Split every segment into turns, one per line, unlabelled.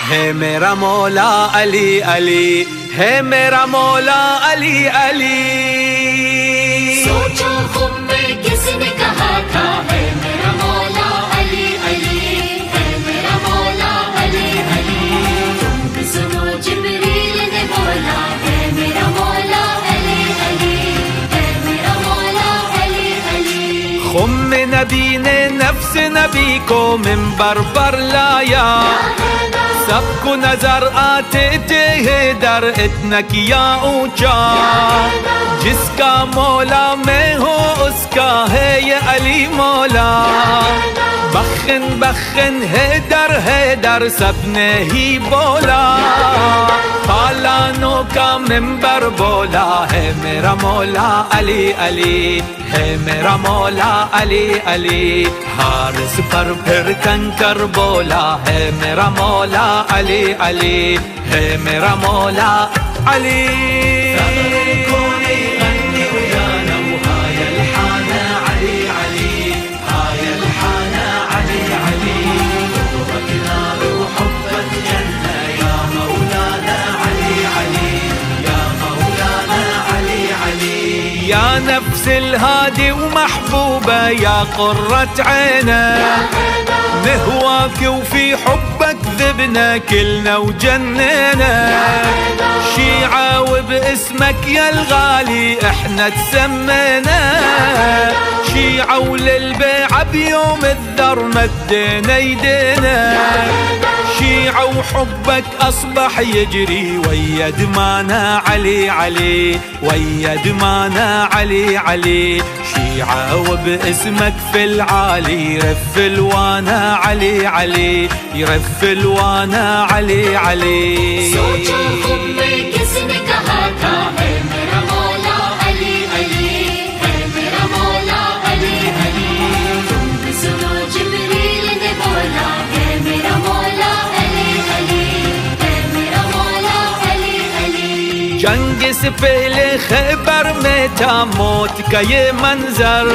है मेरा मौला अली अली, है मेरा मौला अली अली।
सोचो खुद में किसने कहा था है मेरा मौला अली अली, है मेरा मौला अली अली। तुम भी सुनो जिब्रील ने बोला है मेरा मौला अली अली, है मेरा मौला अली अली।
खुम नबी ने नफ्स नबी को मिंबर पर लाया, सबको नजर आते थे हैदर इतना किया ऊंचा। जिसका मौला मैं हूँ उसका है ये अली मौला। बखन बखन हैदर हैदर सबने ही बोला। पालानों का मिंबर बोला है मेरा मौला अली अली, है मेरा मौला अली अली। हारिस पर फिर कंकर बोला है मेरा मौला अली अली, है मेरा मौला अली। يا نفس الهادي ومحبوبة يا قرة عينا، نهواك وفي حبك ذبنا كلنا وجننا. شيعة وباسمك يا الغالي احنا تسمينا. شيعة وللبيعة بيوم الذر مدينا يدينا. شيعة وحبك أصبح يجري ويا دمانا علي علي، ويا دمانا علي علي. شيعة وباسمك في العالي يرف الوانا علي علي، يرف الوانا علي علي.
सोचो खुद में किसने कहा था है मेरा मौला अली अली, है मेरा मौला अली अली। तुम भी सुनो जिब्रील ने बोला है मेरा मौला अली अली, है मेरा मौला अली अली।
जंग से पहले खैबर में था मौत का ये मंजर।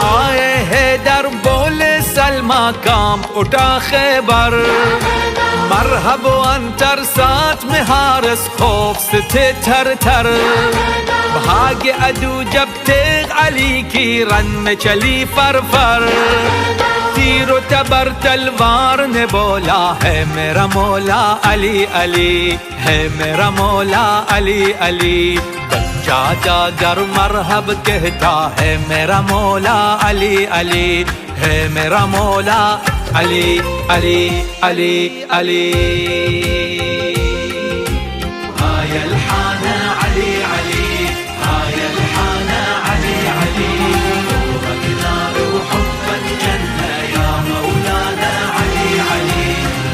आए हैदर बोले सलमा काम उठा खैबर। मरहब अंतर साथ में हारिस खौफ से थे थर थर। भाग्य अदू जब तेग अली की रन में चली फर फर। तीरो तबर तलवार ने बोला है मेरा मौला अली अली, है मेरा मौला अली अली। बच्चा जागर मरहब कहता है मेरा मौला अली अली, है मेरा मौला अली अली अली अली। हाय الحانة علي علي، هاي الحانة علي علي. قربك نار وحبك جنة يا مولانا علي علي،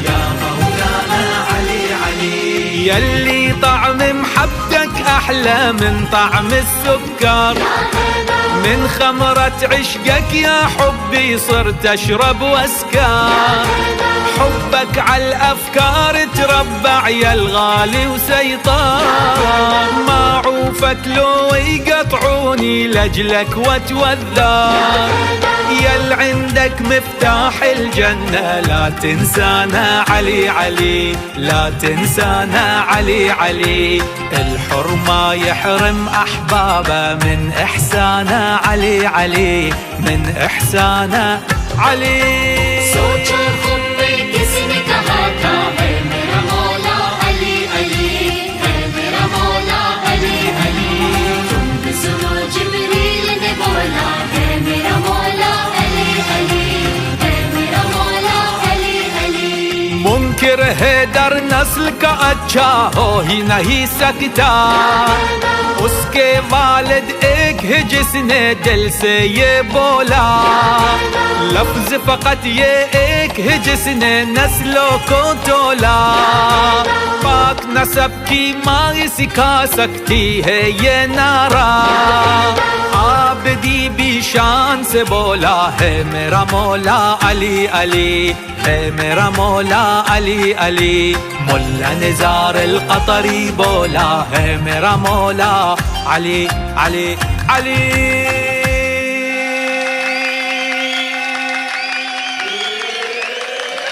يا مولانا علي علي. يلي طعم محبتك أحلى من طعم السكر. من خمرة عشقك يا حبي صرت أشرب واسكر. حبك عالأفكار تربع يا الغالي وسيطر. ما عوفك لو يقطعوني لجلك واتوذر. يل عندك مفتاح الجنة لا تنسانا علي علي، لا تنسانا علي علي. الحر ما يحرم أحبابه من إحسانه علي علي، من إحسانه علي.
सोचो खुद में किसने कहा था है मेरा मौला अली अली, है मेरा मौला अली अली। तुम भी सुनो जिब्रील ने बोला है मेरा मौला अली अली, है मेरा मौला अली अली।
मुनकिर हैदर नस्ल का अच्छा हो ही नहीं सकता। उसके वालिद एक है जिसने दिल से ये बोला। लफ्ज फकत ये एक है जिसने नस्लों को तोला। पाक नसब की माँ सिखा सकती है ये नारा। आबदी भी शान से बोला है मेरा मौला अली अली, है मेरा मौला अली अली। मुल्ला निज़ार अल-क़तरी बोला है मेरा मौला अली अली अली।